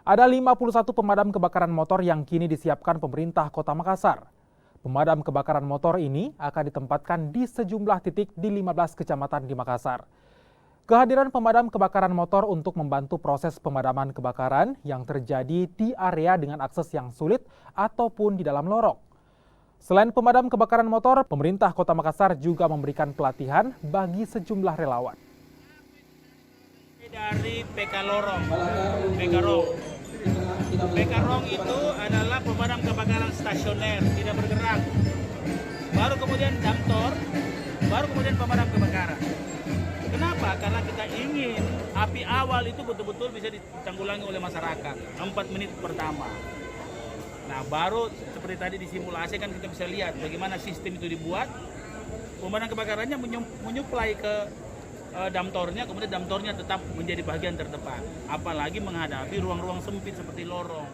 Ada 51 pemadam kebakaran motor yang kini disiapkan pemerintah Kota Makassar. Pemadam kebakaran motor ini akan ditempatkan di sejumlah titik di 15 kecamatan di Makassar. Kehadiran pemadam kebakaran motor untuk membantu proses pemadaman kebakaran yang terjadi di area dengan akses yang sulit ataupun di dalam lorong. Selain pemadam kebakaran motor, pemerintah Kota Makassar juga memberikan pelatihan bagi sejumlah relawan. Dari PK Lorong, PK Rong itu adalah pemadam kebakaran stasioner, tidak bergerak. Baru kemudian damtor, baru kemudian pemadam kebakaran. Kenapa? Karena kita ingin api awal itu betul-betul bisa ditanggulangi oleh masyarakat 4 menit pertama. Nah, baru seperti tadi disimulasi kan kita bisa lihat bagaimana sistem itu dibuat. Pemadam kebakarannya menyuplai ke damtornya, kemudian damtornya tetap menjadi bagian terdepan. Apalagi menghadapi ruang-ruang sempit seperti lorong.